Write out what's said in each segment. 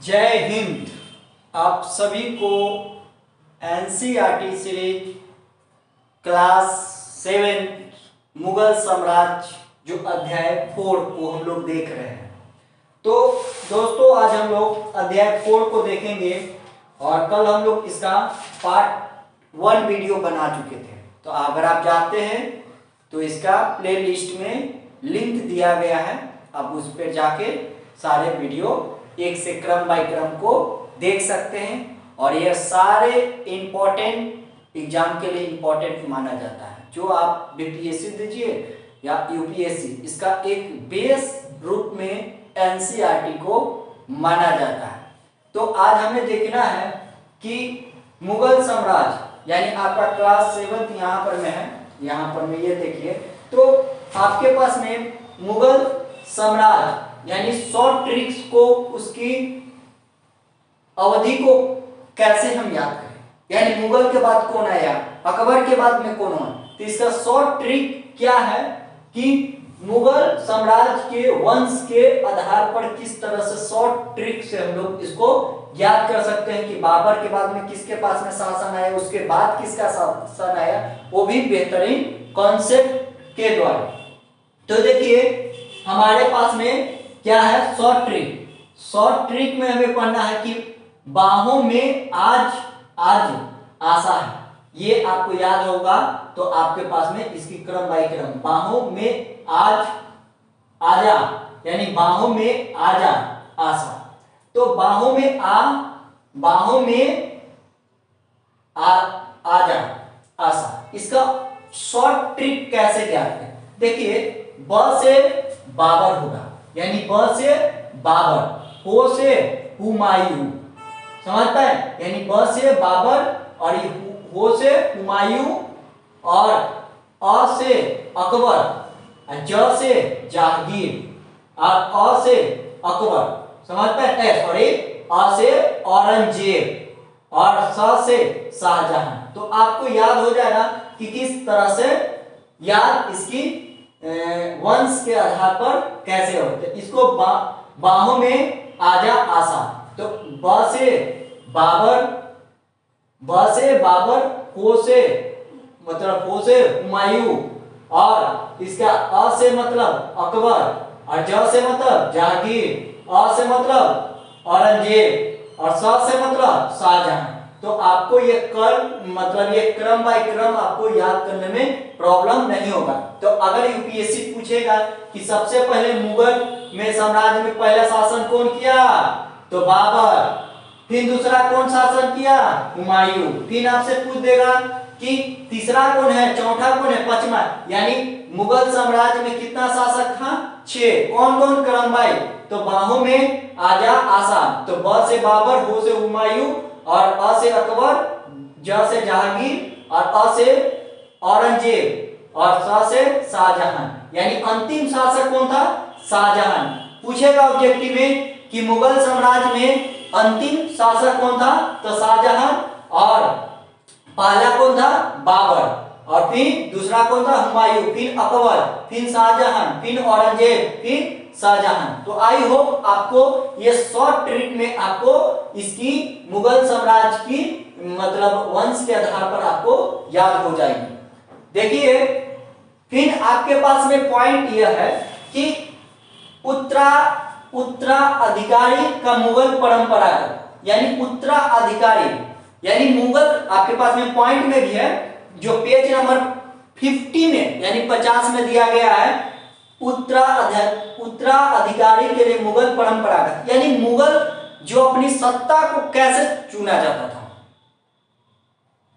जय हिंद। आप सभी को एनसीईआरटी सीरीज क्लास 7 मुगल साम्राज्य जो अध्याय 4 को हम लोग देख रहे हैं। तो दोस्तों आज हम लोग अध्याय 4 को देखेंगे और कल हम लोग इसका पार्ट 1 वीडियो बना चुके थे। तो अगर आप चाहते हैं तो इसका प्लेलिस्ट में लिंक दिया गया है, आप उस पर जाके सारे वीडियो एक से क्रम बाय क्रम को देख सकते हैं। और ये सारे इम्पोर्टेंट एग्जाम के लिए इम्पोर्टेंट माना जाता है। जो आप बीपीएससी दीजिए या यूपीएससी, इसका एक बेस रूप में एनसीईआरटी को माना जाता है। तो आज हमें देखना है कि मुगल साम्राज्य यानी आपका क्लास 7 यहाँ पर में है, यहाँ पर में ये देखिए। तो आपके पास में मुगल साम्राज्य यानी शॉर्ट ट्रिक्स को, उसकी अवधि को कैसे हम याद करें, यानी मुगल के बाद कौन आया, अकबर के बाद में कौन हुआ। तो इसका शॉर्ट ट्रिक क्या है कि मुगल साम्राज्य के वंश के आधार पर किस तरह से शॉर्ट ट्रिक से हम लोग इसको याद कर सकते हैं कि बाबर के बाद में किसके पास में शासन आया, उसके बाद किसका शासन आया, वो भी बेहतरीन कॉन्सेप्ट के द्वारा। तो देखिए हमारे पास में क्या है, शॉर्ट ट्रिक। शॉर्ट ट्रिक में हमें पढ़ना है कि बाहों में आज आशा है। ये आपको याद होगा। तो आपके पास में इसकी क्रम बाय क्रम, बाहों में आज आजा यानी बाहों में आजा आशा। तो बाहों में आजा आशा, इसका शॉर्ट ट्रिक कैसे ज्ञात है। देखिए ब से बाबर होगा, यानी ब से बाबर, हो से हुमायूं, समझ पाए, यानी ब से बाबर और हो से हुमायूं और अ से अकबर, ज से जहांगीर और अ से अकबर, समझ पाए, सॉरी अ से औरंगजेब और स से शाहजहां। तो आपको याद हो जाएगा कि किस तरह से याद इसकी वंश के आधार पर कैसे होते। इसको बाहों में आजा आशा। तो ब से बाबर, हो से मतलब हो से हुमायूं और इसका अ से मतलब अकबर और ज से मतलब जहांगीर, अ से मतलब औरंगजेब और स से मतलब शाहजहां। तो आपको ये क्रम बाय क्रम आपको याद करने में प्रॉब्लम नहीं होगा। तो अगर यूपीएससी पूछेगा कि सबसे पहले मुगल में साम्राज्य में पहला शासन कौन किया, तो बाबर, फिर दूसरा कौन शासन किया, हुमायूं, फिर आपसे पूछ देगा कि तीसरा कौन है, चौथा कौन है, पांचवा, यानी मुगल साम्राज्य में कितना शासक था, 6। कौन कौन क्रम बाय, तो बाहों में आजा आशा, तो ब से बाबर, हो से हुमायूं और अ से अकबर, ज से जहांगीर और अ से औरंगजेब और स से शाहजहां, यानी अंतिम शासक कौन था, शाहजहां। पूछेगा ऑब्जेक्टिव में कि मुगल साम्राज्य में अंतिम शासक कौन था, तो शाहजहां, और पहला कौन था, बाबर, और फिर दूसरा कौन था, हुमायूं, फिर अकबर, फिर शाहजहां, फिर औरंगजेब, फिर शाहजहां। तो आई होप आपको ये शॉर्ट ट्रिक में आपको इसकी मुगल साम्राज्य की वंश के आधार पर आपको याद हो जाएगी। देखिए फिर आपके पास में पॉइंट यह है कि उत्तराधिकारी का मुगल परंपरागत, यानी उत्तराधिकारी यानी मुगल, आपके पास में पॉइंट में भी है जो पेज नंबर 50 में यानी 50 में दिया गया है। उत्तराधिकारी के लिए मुगल परंपरागत, यानी मुगल जो अपनी सत्ता को कैसे चुना जाता था।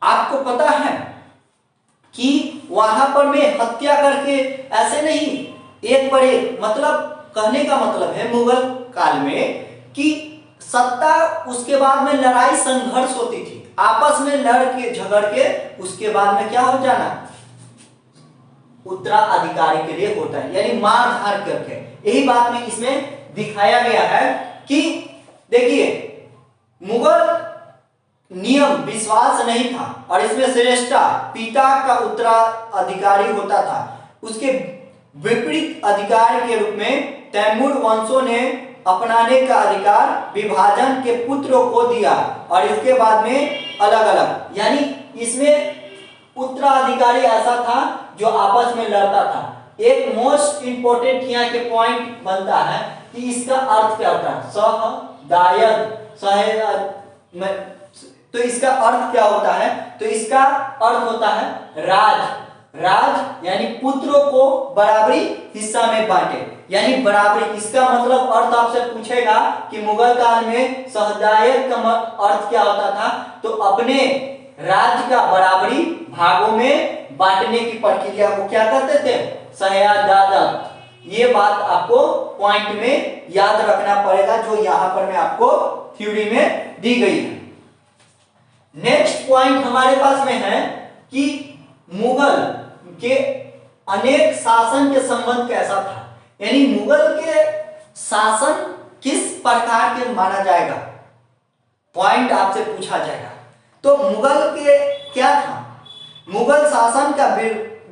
आपको पता है कि वहां पर में हत्या करके ऐसे नहीं, एक पर एक, मतलब कहने का मतलब है मुगल काल में कि सत्ता, उसके बाद में लड़ाई संघर्ष होती थी, आपस में लड़ के झगड़ के उसके बाद में क्या हो जाना, उत्तराधिकारी के लिए होता है, यानी मार धार करके। यही बात में इसमें दिखाया गया है कि देखिए मुगल नियम विश्वास नहीं था और इसमें श्रेष्ठता पिता का उत्तराधिकारी होता था। उसके विपरीत अधिकार के रूप में तैमूर वंशों ने अपनाने का अधिकार विभाजन के पुत्रों को दिया और इसके बाद में अलग अलग, यानी इसमें उत्तराधिकारी ऐसा था जो आपस में लड़ता था। एक मोस्ट इंपोर्टेंट यहाँ के पॉइंट बनता है कि इसका अर्थ क्या होता है, सहदायद तो इसका अर्थ क्या होता है, तो इसका अर्थ होता है राज यानी पुत्रों को बराबरी हिस्सा में बांटे, यानी बराबरी। इसका मतलब अर्थ आपसे पूछेगा कि मुगल काल में सहदायद का अर्थ क्या होता था, तो अपने राज्य का बराबरी भागों में बांटने की प्रक्रिया को क्या कहते थे, सहदायद। ये बात आपको पॉइंट में याद रखना पड़ेगा जो यहां पर मैं आपको थ्योरी में दी गई है। नेक्स्ट पॉइंट हमारे पास में है कि मुगल के अनेक शासन के संबंध कैसा था, यानी मुगल के शासन किस प्रकार के माना जाएगा, पॉइंट आपसे पूछा जाएगा। तो मुगल के क्या था, मुगल शासन का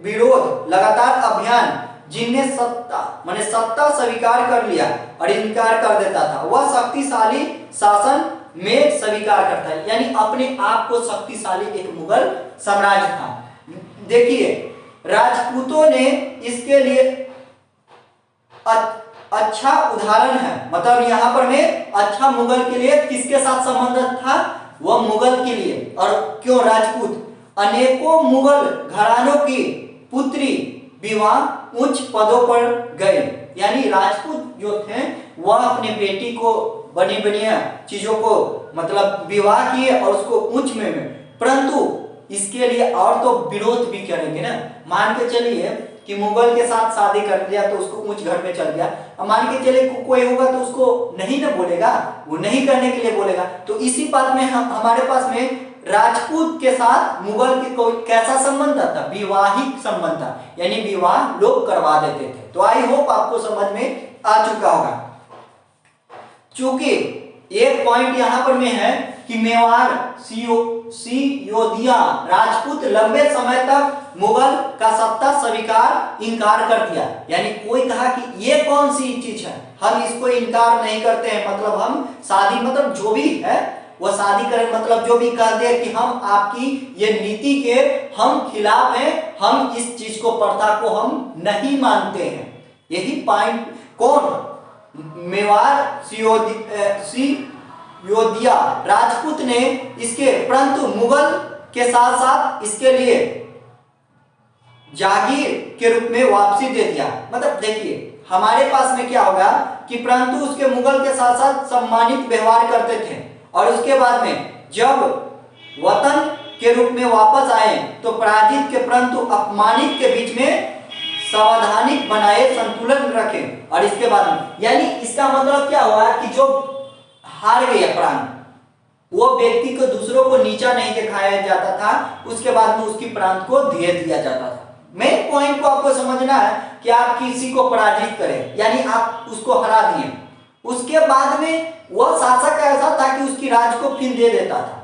विरोध लगातार अभियान जिनने सत्ता स्वीकार कर लिया और इनकार कर देता था, वह शक्तिशाली शासन में स्वीकार करता है, यानी अपने आप को शक्तिशाली एक मुगल साम्राज्य था। देखिए राजपूतों ने इसके लिए अच्छा उदाहरण है, मतलब यहां पर में अच्छा मुगल के लिए किसके साथ संबंध था, वह मुगल के लिए। और क्यों राजपूत, अनेकों मुगल घरानों की पुत्री विवाह उच्च पदों पर गए, यानी राजपूत जो थे वह अपने बेटी को बनी बढ़िया चीजों को मतलब विवाह किए और उसको उच्च में, परंतु इसके लिए और तो विरोध भी करेंगे ना। मान के चलिए कि मुगल के साथ शादी कर लिया तो उसको उच्च घर में चल गया, अब मान के चलिए कोई होगा तो उसको नहीं ना बोलेगा, वो नहीं करने के लिए बोलेगा। तो इसी बात में हमारे पास में राजपूत के साथ मुगल के कोई कैसा संबंध था, विवाहिक संबंध था, यानी विवाह लोग करवा देते थे। तो आई होप आपको समझ में आ चुका होगा। चूंकि एक पॉइंट यहां पर में है कि मेवाड़ सियोदिया राजपूत लंबे समय तक मुगल का सत्ता स्वीकार इनकार कर दिया, यानी कोई कहा कि ये कौन सी चीज है, हम इसको इनकार नहीं करते हैं, मतलब हम शादी मतलब जो भी है वो शादी करें, मतलब जो भी कहते हैं कि हम आपकी ये नीति के हम खिलाफ हैं, हम इस चीज को प्रथा को हम नहीं मानते हैं। यही पॉइंट कौन, मेवाड़ सियोदिया राजपूत ने इसके, परंतु मुगल के साथ साथ इसके लिए जागीर के रूप में वापसी दे दिया। मतलब देखिए हमारे पास में क्या होगा कि परंतु उसके मुगल के साथ साथ सम्मानित व्यवहार करते थे, और उसके बाद में जब वतन के रूप में वापस आए तो पराजित के परंतु अपमानित के बीच में सावधानिक बनाए संतुलन रखे। और इसके बाद में यानी इसका मतलब क्या हुआ कि जो हार गया प्रांत, वो व्यक्ति को दूसरों को नीचा नहीं दिखाया जाता था, उसके बाद में उसकी प्रांत को धीरे दिया जाता था। मेन पॉइंट को आपको समझना है कि आप किसी को पराजित करें, यानी आप उसको हरा दिए, उसके बाद में वह शासक ऐसा था कि उसकी राज को फिर दे देता था,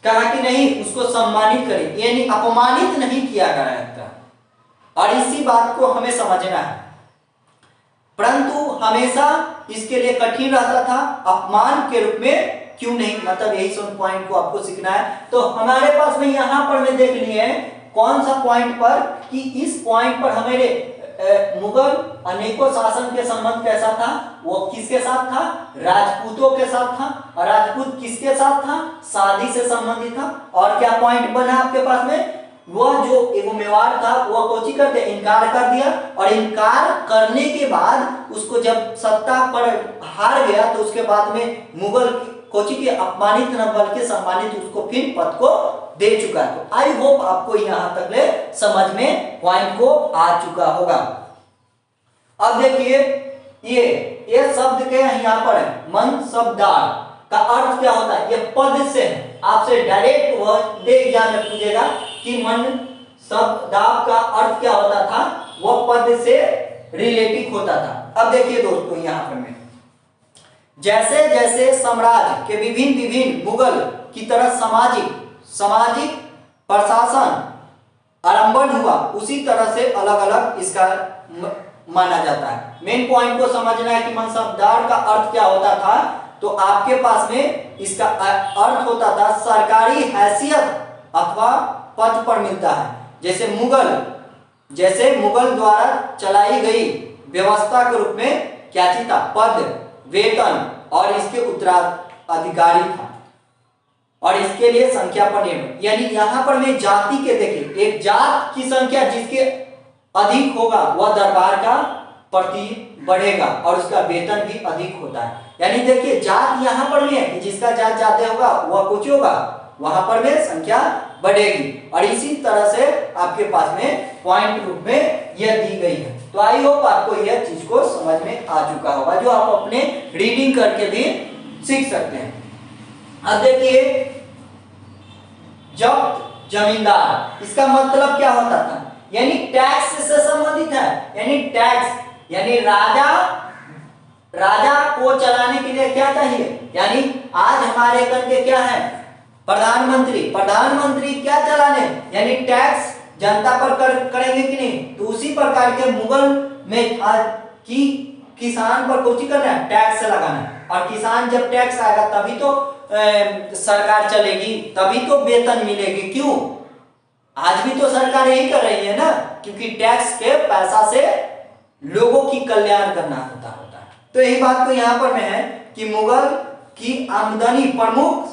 कहा कि नहीं उसको सम्मानित करें, यानी अपमानित नहीं किया गया था। और इसी बात को हमें समझना है, परंतु हमेशा इसके लिए कठिन रहता था, अपमान के रूप में क्यों नहीं, मतलब यही सब पॉइंट को आपको सीखना है। तो हमारे पास में यहां पर मैं देख लिए कौन सा पॉइंट पर कि इस पॉइंट पर हमारे मुगल अनेकों शासन के संबंध कैसा था, वो किसके साथ था, राजपूतों के साथ था। और राजपूत किसके साथ था, शादी से संबंधित था। और क्या पॉइंट बना आपके पास में, वह जो एक मेवाड़ था वह कोची करते इनकार कर दिया, और इनकार करने के बाद उसको जब सत्ता पर हार गया तो उसके बाद में मुगल कोची के अपमानित न बल्कि सम्मानित उसको फिर पद को दे चुका है। तो आई होप आपको यहां तक ले समझ में पॉइंट को आ चुका होगा। अब देखिए ये शब्द के यहाँ पर है मनसबदार का अर्थ क्या होता है, ये पद से है, आपसे डायरेक्ट वह एग्जाम में पूछेगा कि मनसबदार का अर्थ क्या होता था, वह पद से रिलेटिव होता था। अब देखिए दोस्तों यहाँ पर मैं जैसे जैसे साम्राज्य के विभिन्न मुगल की तरह सामाजिक प्रशासन आरंभ हुआ, उसी तरह से अलग अलग इसका माना जाता है। मेन पॉइंट को समझना है कि मनसबदार का अर्थ क्या होता था। तो आपके पास में इसका अर्थ होता था सरकारी हैसियत अथवा पद पर मिलता है। जैसे मुगल द्वारा चलाई गई व्यवस्था के रूप में क्या चीज था, पद, वेतन और इसके उत्तराधिकारी था, और इसके लिए संख्या पर निर्भर। यानी यहां पर मैं जाति के देखिए, एक जात की संख्या जिसके अधिक होगा वह दरबार का प्रति बढ़ेगा और उसका वेतन भी अधिक होता है। यानी देखिए जात यहां पर भी है कि जिसका जात ज्यादा होगा वह कुछ होगा, वहां पर में संख्या बढ़ेगी। और इसी तरह से आपके पास में पॉइंट रूप में यह दी गई है। तो आई होप आपको यह चीज को समझ में आ चुका होगा, जो आप अपने रीडिंग करके भी सीख सकते हैं। अब देखिए जब्त जमींदार, इसका मतलब क्या होता था, यानी टैक्स से संबंधित है। यानी टैक्स यानी राजा को चलाने के लिए क्या चाहिए, यानी आज हमारे करके क्या है, प्रधानमंत्री क्या चलाने, यानी टैक्स जनता पर करेंगे कि नहीं। तो उसी प्रकार के मुगल में था कि किसान पर कुछ करना है, टैक्स लगाना, और किसान जब टैक्स आएगा तभी तो सरकार चलेगी, तभी तो वेतन मिलेगी। क्यों, आज भी तो सरकार यही कर रही है ना, क्योंकि टैक्स के पैसा से लोगों की कल्याण करना होता है। तो यही बात तो यहाँ पर में है कि मुगल की आमदनी प्रमुख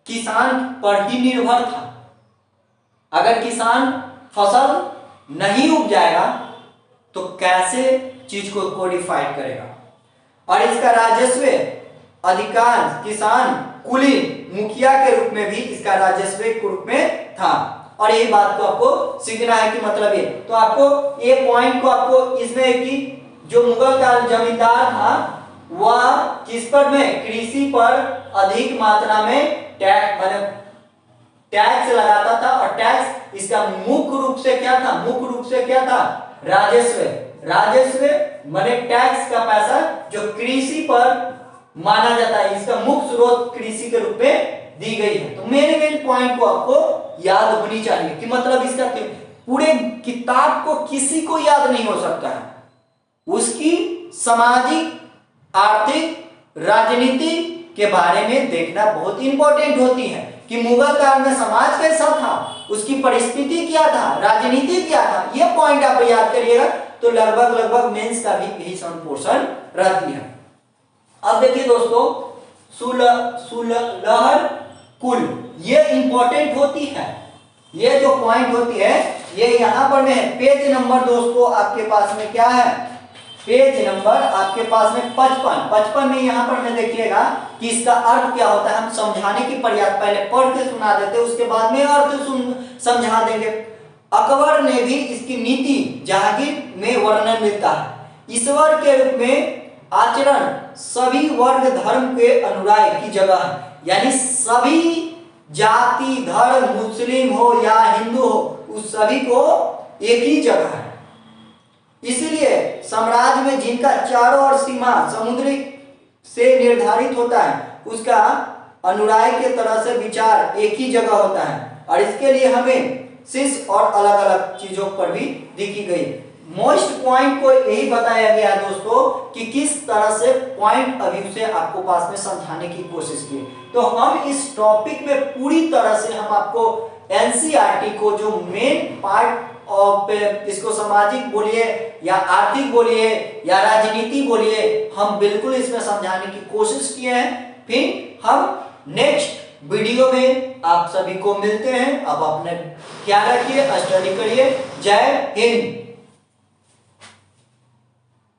किसान पर ही निर्भर था। अगर किसान फसल नहीं उपजाएगा तो कैसे चीज को कोडिफाइड करेगा। और इसका राजस्व अधिकांश किसान कुलीन मुखिया के रूप में भी इसका राजस्व के रूप में था। और यही बात को आपको सीखना है कि मतलब ये, तो आपको ये पॉइंट को आपको इसमें कि जो मुगल का जमींदार था वह किस पर में, कृषि पर अधिक मात्रा में टैक्स लगाता था। और टैक्स इसका मुख्य रूप से क्या था, राजस्व माने टैक्स का पैसा जो कृषि पर माना जाता है, इसका मुख्य स्रोत कृषि के रूप में दी गई है। तो मेन पॉइंट को आपको याद होनी चाहिए कि मतलब इसका पूरे किताब को किसी को याद नहीं हो सकता है, उसकी सामाजिक, आर्थिक, राजनीति के बारे में देखना बहुत इंपॉर्टेंट होती है कि मुगल काल में समाज कैसा था, उसकी परिस्थिति क्या था, राजनीति क्या था। यह पॉइंट आप याद करिएगा तो लगभग मेंस का भी यही पोर्शन रहती है। अब देखिए दोस्तों, सुलहर कुल ये इंपॉर्टेंट होती है। ये जो पॉइंट होती है ये यहां पर में है। पेज नंबर दोस्तों आपके पास में क्या है, पेज नंबर आपके पास में 55 में यहाँ पर में देखिएगा कि इसका अर्थ क्या होता है। हम समझाने की प्रयास पहले पढ़ के सुना देते, उसके बाद में अर्थ समझा देंगे। अकबर ने भी इसकी नीति जहांगीर में वर्णन मिलता है। ईश्वर के रूप में आचरण सभी वर्ग धर्म के अनुराग की जगह है। यानी सभी जाति धर्म, मुस्लिम हो या हिंदू हो, उस सभी को एक ही जगह है। इसलिए साम्राज्य में जिनका चारों ओर सीमा समुद्र से निर्धारित होता है, उसका अनुराग के तरह से विचार एक ही जगह होता है। और इसके लिए हमें शीर्ष और अलग अलग चीजों पर भी दिखी गई। मोस्ट पॉइंट को यही बताया गया दोस्तों कि किस तरह से पॉइंट अभी से आपको पास में समझाने की कोशिश की। तो हम इस टॉपिक में पूरी तरह से हम आपको एनसीईआरटी को जो मेन पार्ट और इसको सामाजिक बोलिए या आर्थिक बोलिए या राजनीति बोलिए, हम बिल्कुल इसमें समझाने की कोशिश किए हैं। फिर हम नेक्स्ट वीडियो में आप सभी को मिलते हैं। अब अपने ख्याल रखिए, स्टडी करिए। जय हिंद।